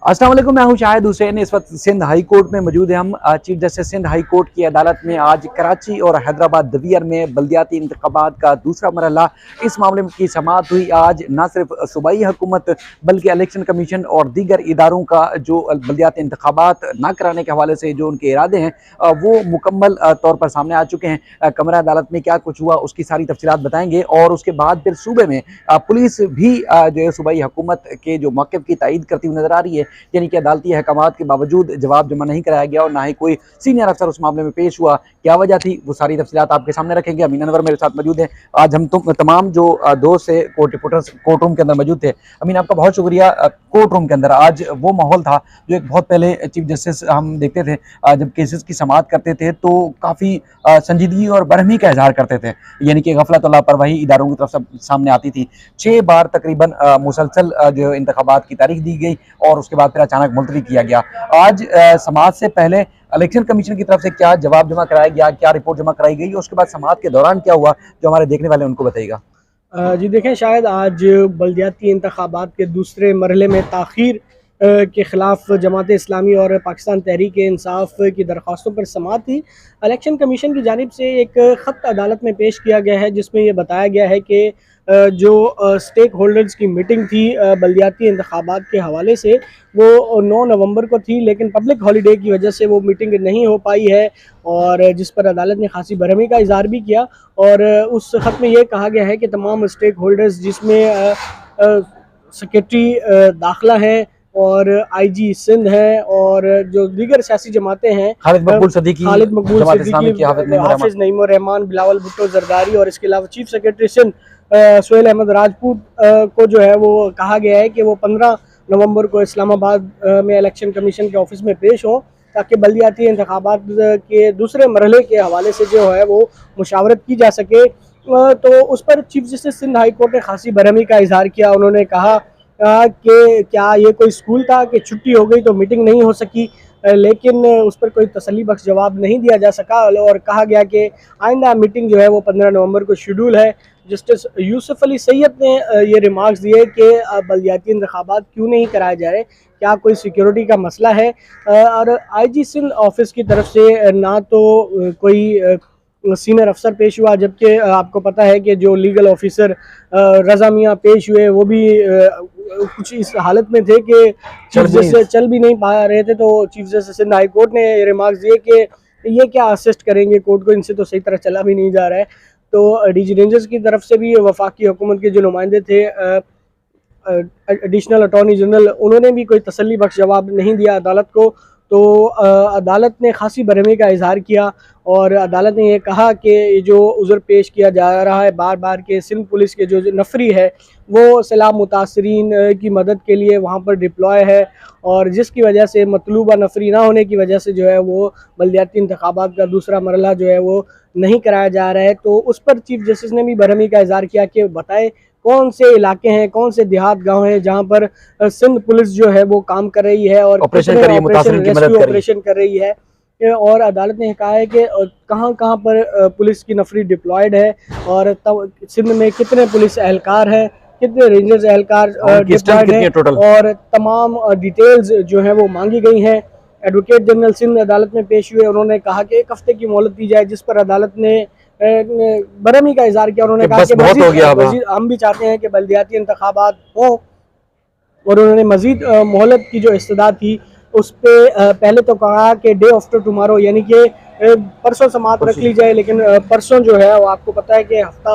अस्सलाम वालेकुम, मैं हूं शाहिद हुसैन। इस वक्त सिंध हाई कोर्ट में मौजूद हैं हम। Chief justice Sindh high court की अदालत में आज कराची और हैदराबाद डिवीजन में बल्दियाती इंतखाबात का दूसरा मरहला, इस मामले की समाअत हुई। आज न सिर्फ सूबाई हुकूमत बल्कि इलेक्शन कमीशन और दीगर इदारों का जो बल्दियाती इंतखाबात ना कराने के हवाले से जो उनके इरादे हैं वो मुकम्मल तौर पर सामने आ चुके हैं। कमरा अदालत में क्या कुछ हुआ उसकी सारी तफसीलात बताएंगे और उसके बाद फिर सूबे में पुलिस भी जो है सूबाई हुकूमत के जो मौक़िफ़ की तायीद करती हुई नजर आ रही है, यानी कि अदालती अहकामात के बावजूद जवाब जमा नहीं कराया गया और ना ही कोई सीनियर अफसर उस मामले में पेश हुआ। क्या वजह थी वो सारी तफसीलात आपके सामने रखेंगे। अमीन अनवर मेरे साथ मौजूद है। आज हम तमाम जो दोस्त से कोर्ट रिपोर्टर्स कोर्ट रूम के अंदर मौजूद थे। अमीन, आपका बहुत शुक्रिया। कोर्ट रूम के अंदर आज वो माहौल था जो एक बहुत पहले चीफ जस्टिस हम देखते थे जब केसेस की समाअत करते थे तो काफ़ी संजीदगी और बरहमी का इजहार करते थे, यानी कि गफलत और लापरवाही इदारों की तरफ से सामने आती थी। 6 बार तकरीबन मुसलसल जो इंतखाबात की तारीख दी गई और उसके बाद फिर अचानक मुलतवी किया गया। आज समाअत से पहले इलेक्शन कमीशन की तरफ से क्या जवाब जमा कराया गया, क्या रिपोर्ट जमा कराई गई, उसके बाद समाअत के दौरान क्या हुआ, जो हमारे देखने वाले उनको बताइएगा। जी देखें, शायद आज बल्दियाती इंतखाबात के दूसरे मरहले में ताख़ीर के ख़िलाफ़ जमात इस्लामी और पाकिस्तान तहरीक इंसाफ की दरख्वास्तों पर समाअत थी। इलेक्शन कमीशन की जानिब से एक ख़त अदालत में पेश किया गया है जिसमें ये बताया गया है कि जो स्टेक होल्डर्स की मीटिंग थी बल्दियाती इंतखाबात के हवाले से वो 9 नवंबर को थी, लेकिन पब्लिक हॉलीडे की वजह से वो मीटिंग नहीं हो पाई है और जिस पर अदालत ने खासी बरहमी का इज़हार भी किया। और उस ख़त में ये कहा गया है कि तमाम स्टेक होल्डर्स जिसमें सेक्रेटरी दाखिला है और आईजी सिंध है और जो दीगर सियासी जमातें हैं, खालिद मकबूल सिद्दीकी, हाफिज नईम रहमान, बिलावल भुट्टो जरदारी और इसके अलावा चीफ सेक्रेटरी सिंध सुहेल अहमद राजपूत को जो है वो कहा गया है कि वो 15 नवंबर को इस्लामाबाद में इलेक्शन कमीशन के ऑफिस में पेश हों ताकि बल्दियाती इंतखाबात के दूसरे मरहले के हवाले से जो है वो मुशावरत की जा सके। तो उस पर chief justice Sindh high court ने खासी बरहमी का इजहार किया। उन्होंने कहा कि क्या ये कोई स्कूल था कि छुट्टी हो गई तो मीटिंग नहीं हो सकी, लेकिन उस पर कोई तसल्ली बख्श जवाब नहीं दिया जा सका और कहा गया कि आइंदा मीटिंग जो है वो 15 नवंबर को शेड्यूल है। जस्टिस यूसुफ अली सैयद ने ये रिमार्क्स दिए कि बल्दियाती इंतखाबात क्यों नहीं कराए जा रहे, क्या कोई सिक्योरिटी का मसला है। और आईजी सिंध ऑफिस की तरफ से ना तो कोई सीनियर अफसर पेश हुआ, जबकि आपको पता है कि जो लीगल ऑफिसर रज़ा मियाँ पेश हुए वो भी कुछ इस हालत में थे कि चीफ जस्टिस चल भी नहीं पा रहे थे। तो chief justice Sindh high court ने रिमार्क्स दिए कि ये क्या असिस्ट करेंगे कोर्ट को, इनसे तो सही तरह चला भी नहीं जा रहा है। तो डीजी रेंजर्स की तरफ से भी वफाकी हुकूमत के जो नुमाइंदे थे, एडिशनल अटॉर्नी जनरल, उन्होंने भी कोई तसल्ली बख्श जवाब नहीं दिया अदालत को। तो अदालत ने खासी बरहमी का इजहार किया और अदालत ने यह कहा कि जो उज़र पेश किया जा रहा है बार बार के सिंध पुलिस के जो नफरी है वो सैलाब मुतासरीन की मदद के लिए वहाँ पर डिप्लॉय है और जिसकी वजह से मतलूबा नफरी ना होने की वजह से जो है वो बल्दियाती इंतखाबात का दूसरा मरहला जो है वो नहीं कराया जा रहा है। तो उस पर चीफ जस्टिस ने भी बरहमी का इजहार किया कि बताएं कौन से इलाके हैं, कौन से देहात गांव हैं जहां पर सिंध पुलिस जो है वो काम कर रही है और ऑपरेशन कर रही है। और अदालत ने कहा है कि कहां कहां पर पुलिस की नफरी डिप्लॉयड है और सिंध में कितने पुलिस एहलकार हैं, कितने रेंजर्स एहलकार डिप्लॉयड हैं और तमाम डिटेल्स जो है वो मांगी गई हैं। एडवोकेट जनरल सिंध अदालत में पेश हुए, उन्होंने कहा कि 1 हफ्ते की मोहलत दी जाए, जिस पर अदालत ने बरहमी का इजहार किया। उन्होंने कहा कि हम भी चाहते हैं कि बल्दियाती इंतखाबात हो और उन्होंने मजीद मोहलत की जो इस्तदा थी उस पर पहले तो कहा कि डे आफ्टर टुमारो यानी कि परसों समाअत रख ली जाए, लेकिन परसों जो है वो आपको पता है कि हफ्ता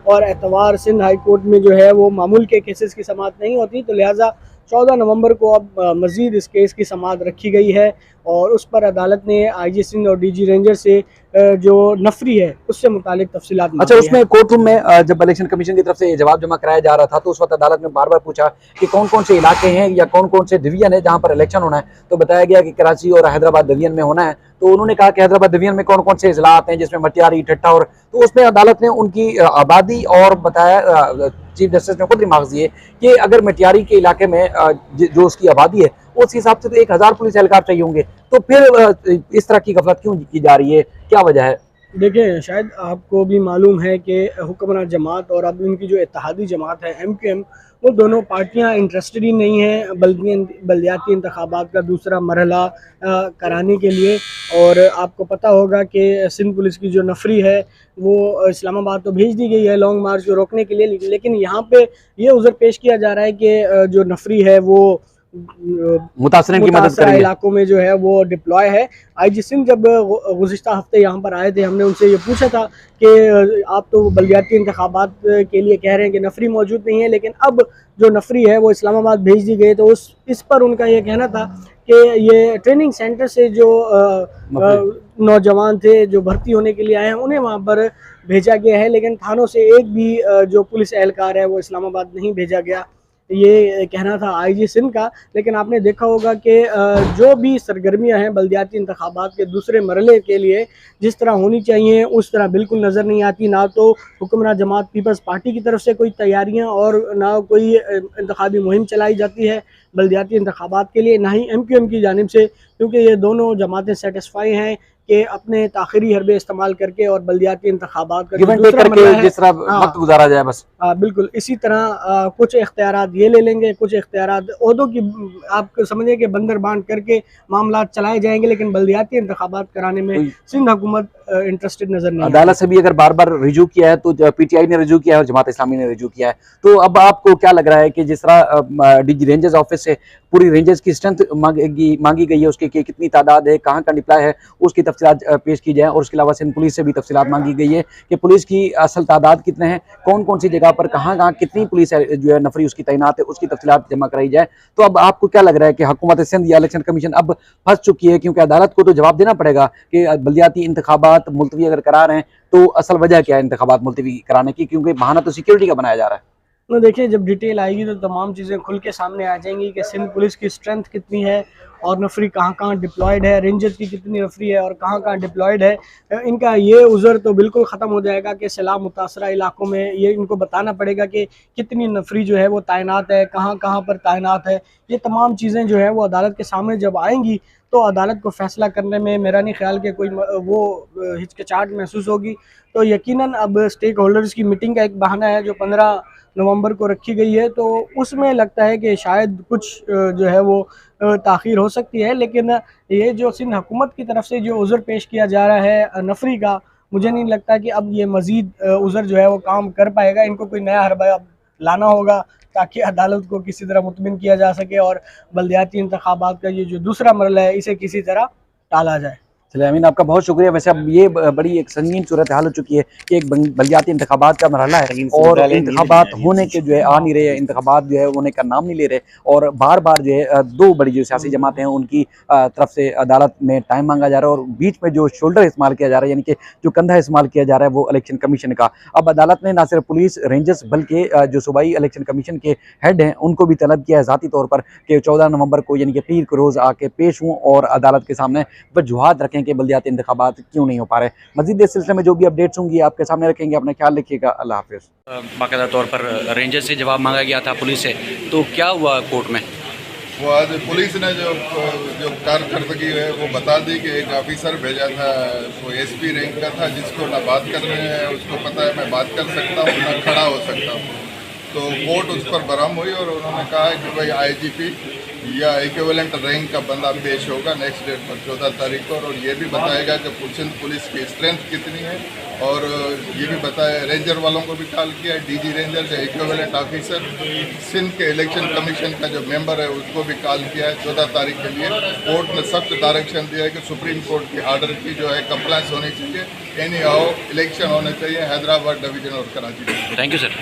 और एतवार सिंध हाई कोर्ट में जो है वो मामूल के केसेस की समाअत नहीं होती, तो लिहाजा 14 नवंबर को अब मज़ीद इस केस की समाअत रखी गई है और उस पर अदालत ने आईजी सिंध और डीजी रेंजर से जो नफरी है उससे मुतालिक तफसीलात। अच्छा, उसमें कोर्ट रूम में जब इलेक्शन कमीशन की तरफ से जवाब जमा कराया जा रहा था तो उस वक्त अदालत ने बार बार पूछा कि कौन कौन से इलाके हैं या कौन कौन से डिवीजन है जहां पर इलेक्शन होना है, तो बताया गया कि कराची और हैदराबाद डिवीजन में होना है। तो उन्होंने कहा कि हैदराबाद डिवीजन में कौन कौन से इजला आते हैं जिसमें मटियारी, ठट्टा, और तो उसमें अदालत ने उनकी आबादी और बताया, चीफ जस्टिस ने खुद रिमार्क्स दिए कि अगर मटियारी के इलाके में जो उसकी आबादी है उस हिसाब से तो 1000 पुलिस एहलकार चाहिए होंगे, तो फिर इस तरह की गफलत क्यों की जा रही है, क्या वजह है? देखिए, शायद आपको भी मालूम है कि हुक्मरान जमात और अब इनकी जो इत्तेहादी जमात है MQM, वो दोनों पार्टियां इंटरेस्टेड ही नहीं हैं बल्दियाती इंतखाबात का दूसरा मरहला कराने के लिए। और आपको पता होगा कि सिंध पुलिस की जो नफरी है वो इस्लामाबाद तो भेज दी गई है लॉन्ग मार्च को रोकने के लिए, लेकिन यहाँ पे ये उज़र पेश किया जा रहा है कि जो नफरी है वो मुतासरीन की मदद मुतासरा करेंगे। इलाकों में जो है वो डिप्लॉय है। आईजी सिंह जब गुज़िश्ता हफ्ते यहाँ पर आए थे, हमने उनसे ये पूछा था कि आप तो बल्दियाती इंतखाबात के लिए कह रहे हैं कि नफरी मौजूद नहीं है, लेकिन अब जो नफरी है वो इस्लामाबाद भेज दी गई, तो उस इस पर उनका ये कहना था कि ये ट्रेनिंग सेंटर से जो नौजवान थे जो भर्ती होने के लिए आए हैं उन्हें वहाँ पर भेजा गया है, लेकिन थानों से एक भी जो पुलिस एहलकार है वो इस्लामाबाद नहीं भेजा गया, ये कहना था आईजी सिंध का। लेकिन आपने देखा होगा कि जो भी सरगर्मियां हैं बल्दियाती इंतखाबात के दूसरे मरहले के लिए जिस तरह होनी चाहिए उस तरह बिल्कुल नज़र नहीं आती। ना तो हुक्मरान जमात पीपल्स पार्टी की तरफ से कोई तैयारियां और ना कोई इंतखाबी मुहिम चलाई जाती है बल्दियाती इंतखाबात के लिए, ना ही MQM की जानिब से, क्योंकि ये दोनों जमातें सेटिस्फाई हैं कि अपने ताखिरी हरबे इस्तेमाल करके और बल्दियाती इंतखाबात का जो दूसरा मरहला है, जिस तरह हाँ, वक्त गुजारा जाए बस। बिल्कुल इसी तरह कुछ इख्तियारात ये ले लेंगे, कुछ इख्तियारात ओहदों की आप समझिए कि बंदर बांट करके मामला चलाए जाएंगे, लेकिन बल्दियाती इंतखाबात कराने में तो सिंध हुकूमत इंटरेस्टेड नजर नहीं अदालत आती। से भी अगर बार बार रिजू किया है, तो PTI ने रिजू किया है और जमात इस्लामी ने रिजू किया है, तो अब आपको क्या लग रहा है कि जिस तरह DG रेंजर्स ऑफिस से पूरी रेंजर्स की स्ट्रेंथ मांगी गई है, उसकी कितनी तादाद है, कहाँ का डिप्लाई है, उसकी तफसीलात पेश की जाए, और उसके अलावा सिंध पुलिस से भी तफसीलात मांगी गई है कि पुलिस की असल तादाद कितने हैं, कौन कौन सी जगह पर कहाँ कहाँ कितनी पुलिस जो है नफरी उसकी तैनात है, उसकी तफसीलात जमा कराई जाए। तो अब आपको क्या लग रहा है कि हुकूमत सिंध या इलेक्शन कमीशन अब फंस चुकी है, क्योंकि अदालत को तो जवाब देना पड़ेगा कि बल्दियाती इंतखाबात मुलतवी अगर करा रहे हैं तो असल वजह क्या है इंतखाबात मुलतवी कराने की, क्योंकि बहाना तो सिक्योरिटी का बनाया जा रहा है। तो देखिए जब डिटेल आएगी तो तमाम चीज़ें खुल के सामने आ जाएंगी कि सिंध पुलिस की स्ट्रेंथ कितनी है और नफरी कहाँ कहाँ डिप्लॉयड है, रेंजर्स की कितनी नफरी है और कहाँ कहाँ डिप्लॉयड है। इनका ये उज़र तो बिल्कुल ख़त्म हो जाएगा कि सैलाब मुतासरा इलाकों में ये इनको बताना पड़ेगा कि कितनी नफरी जो है वो तैनात है, कहाँ कहाँ पर तैनात है। ये तमाम चीज़ें जो है वो अदालत के सामने जब आएंगी तो अदालत को फ़ैसला करने में मेरा नहीं ख्याल कि कोई वो हिचकिचाहट महसूस होगी। तो यकीनन अब स्टेक होल्डर्स की मीटिंग का एक बहाना है जो 15 नवंबर को रखी गई है, तो उसमें लगता है कि शायद कुछ जो है वो ताख़ीर हो सकती है। लेकिन ये जो सिंध हुकूमत की तरफ से जो उज़र पेश किया जा रहा है नफरी का, मुझे नहीं लगता कि अब ये मज़ीद उज़र जो है वो काम कर पाएगा। इनको कोई नया हरबा अब लाना होगा ताकि अदालत को किसी तरह मुतमिन किया जा सके और बल्दियाती इंतखाबात का ये जो दूसरा मरहला है इसे किसी तरह टाला जाए। चलिए अमीन, आपका बहुत शुक्रिया। वैसे अब ये बड़ी एक संगीन सूरत हाल हो चुकी है कि एक बल्दियाती इंतखाबात का मरहला है और इंतखाबात होने के जो है आ नहीं रहे, इंतखाबात जो है होने का नाम नहीं ले रहे, और बार बार जो है दो बड़ी जो सियासी जमातें हैं उनकी तरफ से अदालत में टाइम मांगा जा रहा है, और बीच में जो शोल्डर इस्तेमाल किया जा रहा है, यानी कि जो कंधा इस्तेमाल किया जा रहा है वो इलेक्शन कमीशन का। अब अदालत ने ना सिर्फ पुलिस रेंजर्स बल्कि जो सूबाई इलेक्शन कमीशन के हेड हैं उनको भी तलब किया है ज़ाती तौर पर कि 14 नवंबर को यानी कि पीर को रोज़ आके पेश हों और अदालत के सामने वजूहात रखें कि बल्दियाती इंतखाबात क्यों नहीं हो पा रहे। मज़ीद इस सिलसिले में जो भी अपडेट्स होंगी आपके सामने रखेंगे। अपना ख्याल रखिएगा। अल्लाह हाफ़िज़। बाकायदा तौर पर रेंजर से जवाब मांगा गया था पुलिस से, तो क्या हुआ कोर्ट में? वो आज पुलिस ने जो कारकर्दगी है वो बता दी कि एक ऑफिसर भेजा था, वो SP रैंक का था, जिसको ना बात करने है उसको पता है मैं बात कर सकता हूँ ना खड़ा हो सकता हूँ। तो कोर्ट उस पर बराम हुई और उन्होंने कहा कि भाई IGP या इक्विवेलेंट रैंक का बंदा पेश होगा नेक्स्ट डेट पर 14 तारीख को, और ये भी बताएगा कि सिंध पुलिस की स्ट्रेंथ कितनी है, और ये भी बताया रेंजर वालों को भी कॉल किया है, DG रेंजर या इक्विवेलेंट ऑफिसर सिंध के इलेक्शन कमीशन का जो मेंबर है उसको भी कॉल किया है 14 तारीख के लिए। कोर्ट ने सख्त डायरेक्शन दिया है कि सुप्रीम कोर्ट की आर्डर की जो है कंप्लायंस होनी चाहिए, एनी हाउ इलेक्शन होने चाहिए हैदराबाद डिवीजन और कराची। Thank you sir.